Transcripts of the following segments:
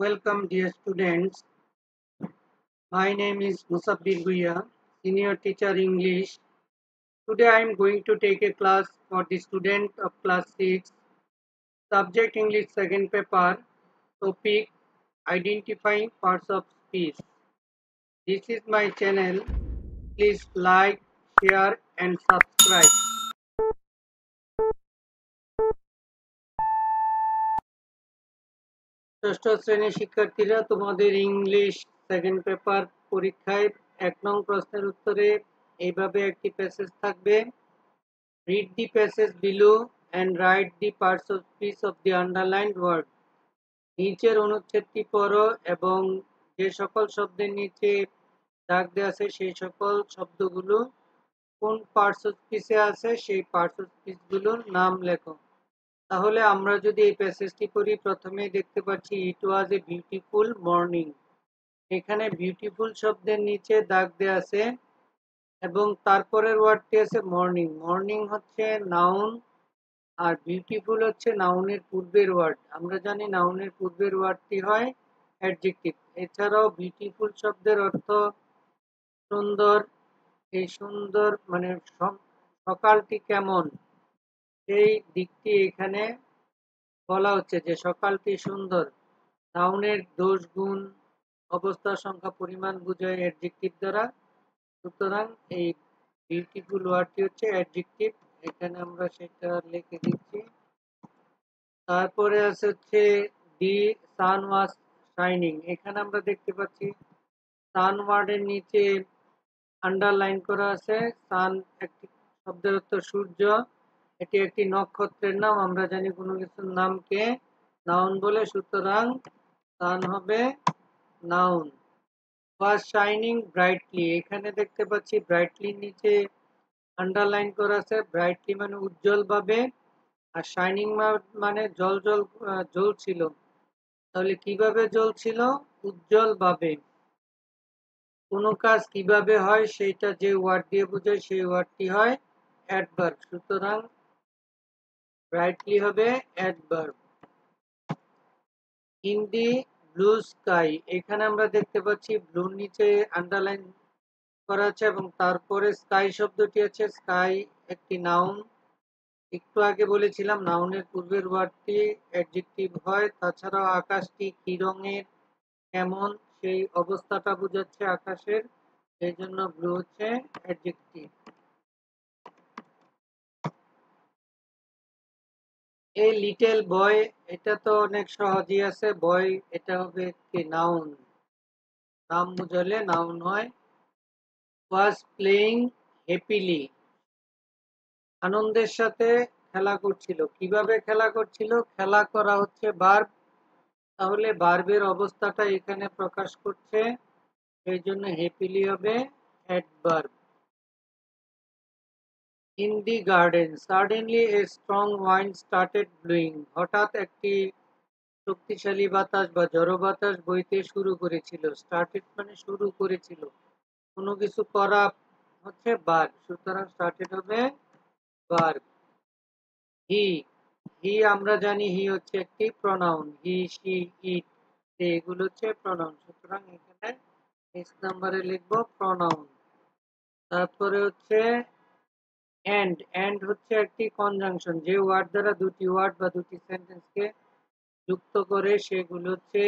Welcome, dear students. My name is Musabbir Guya, Senior Teacher English. Today I am going to take a class for the student of class 6, subject English second paper, topic identifying parts of speech. This is my channel. Please like, share and subscribe. ষষ্ঠ শ্রেণীর শিক্ষার্থীরা তোমাদের English second paper পরীক্ষায় 1 নং প্রশ্নের উত্তরে এইভাবে একটি প্যাসেজ থাকবে। Read the passage below and write the parts of speech of the underlined word. নিচের অনুচ্ছেদটি পড়ো এবং যে সকল শব্দের নিচে দাগ দেওয়া আছে সেই সকল শব্দগুলো কোন পার্টস অফ স্পিচে আছে সেই পার্টস অফ স্পিচগুলোর নাম লেখো। তাহলে আমরা যদি এই প্যাসেজটি পড়ি, প্রথমেই দেখতে পাচ্ছি ইট ওয়াজ এ বিউটিফুল মর্নিং। এখানে বিউটিফুল শব্দের নিচে দাগ দেওয়া আছে এবং তারপরের ওয়ার্ডটি আছে মর্নিং। মর্নিং হচ্ছে নাউন আর বিউটিফুল হচ্ছে নাউনের পূর্বের ওয়ার্ড। আমরা জানি নাউনের পূর্বের ওয়ার্ডটি হয় অ্যাডজেক্টিভ। এছাড়াও বিউটিফুল শব্দের অর্থ সুন্দর। এই সুন্দর মানে সকালটি কেমন সেই দিকটি এখানে বলা হচ্ছে যে সকালটি সুন্দর। নাউনের দোষ গুণ অবস্থা সংখ্যা পরিমাণ বোঝায় অ্যাডজেক্টিভ দ্বারা। সুতরাং এই বিউটিফুল ওয়ার্ডটি হচ্ছে অ্যাডজেক্টিভ। এখানে আমরা সেটা লিখে দিচ্ছি। তারপরে আছে হচ্ছে দি সান ওয়াজ শাইনিং। এখানে আমরা দেখতে পাচ্ছি সান ওয়ার্ডের নিচে আন্ডারলাইন করা আছে। সান একটি শব্দের অর্থ সূর্য, এটি একটি নক্ষত্রের নাম। আমরা জানি কোনো কিছুর নামকে নাউন বলে, সুতরাং সান হবে নাউন। ওয়াজ শাইনিং ব্রাইটলি, এখানে দেখতে পাচ্ছি ব্রাইটলির নিচে আন্ডারলাইন করা আছে। ব্রাইটলি মানে উজ্জ্বল ভাবে, আর শাইনিং মানে জ্বলছিল। তাহলে কিভাবে জ্বলছিল? উজ্জ্বল ভাবে। কোনো কাজ কিভাবে হয় সেটা যে ওয়ার্ড দিয়ে বোঝায় সেই ওয়ার্ডটি হয় অ্যাডভার্ব। সুতরাং ব্রাইটলি হবে adverb. In the blue sky, এখানে আমরা দেখতে পাচ্ছি ব্লুর নিচে আন্ডারলাইন করা আছে এবং তারপরে স্কাই শব্দটি আছে। স্কাই একটি নাউন। একটু আগে বলেছিলাম নাউনের পূর্বের ওয়ার্ডটি অ্যাডজেক্টিভ হয়। তাছাড়াও আকাশটি কি রঙের, কেমন সেই অবস্থাটা বোঝাচ্ছে আকাশের, সেই জন্য ব্লু হচ্ছে অ্যাডজেক্টিভ। এ লিটল বয়, এটা তো অনেক সহজই আছে। বয় এটা হবে একটি নাউন, নাম বুঝালে নাউন হয়। ওয়াজ প্লেইং হ্যাপিলি, আনন্দের সাথে খেলা করছিল। কিভাবে খেলা করছিল? খেলা করা হচ্ছে ভার্ব, তাহলে ভার্বের অবস্থাটা এখানে প্রকাশ করছে, সেই জন্য হ্যাপিলি হবে adverb. In the garden suddenly a strong wind started blowing, হঠাৎ একটি শক্তিশালী বাতাস বা ঝড়ো বাতাস বইতে শুরু করেছিল। স্টার্টেড মানে শুরু করেছিল, কোনো কিছু করা হচ্ছে ভার্ব, সুতরাং স্টার্টেড হবে ভার্ব। হি আমরা জানি হি হচ্ছে একটি প্রনাউন। হি, শি, ইট এগুলো হচ্ছে প্রনাউন, সুতরাং এখানে নেক্সট নাম্বারে লিখবো প্রনাউন। তারপরে হচ্ছে এন্ড হচ্ছে একটি কনজাংশন, যে ওয়ার্ড দ্বারা দুটি ওয়ার্ড বা দুটি সেন্টেন্সকে যুক্ত করে সেগুলো হচ্ছে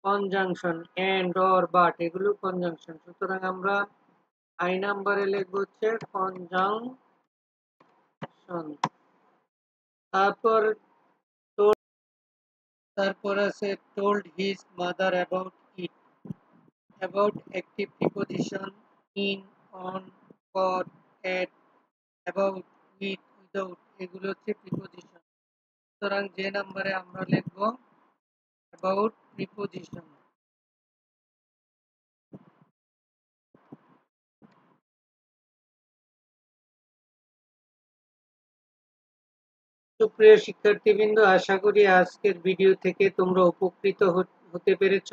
কনজাংশন। এন্ড, অর, বাট এগুলো কনজাংশন, সুতরাং আমরা আই নাম্বারে লিখবো হচ্ছে কনজাংশন। তারপর আছে told his mother about it. About একটি preposition. In, on, for, at, about, with, without এগুলো হচ্ছে প্রিপোজিশন। সুতরাং যে নাম্বারে আমরা লিখব অ্যাবাউট প্রিপোজিশন। সুপ্রিয় শিক্ষার্থীবৃন্দ, আশা করি আজকের ভিডিও থেকে তোমরা উপকৃত হতে পেরেছ।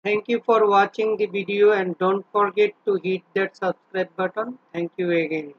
Thank you for watching the video and don't forget to hit that subscribe button. Thank you again.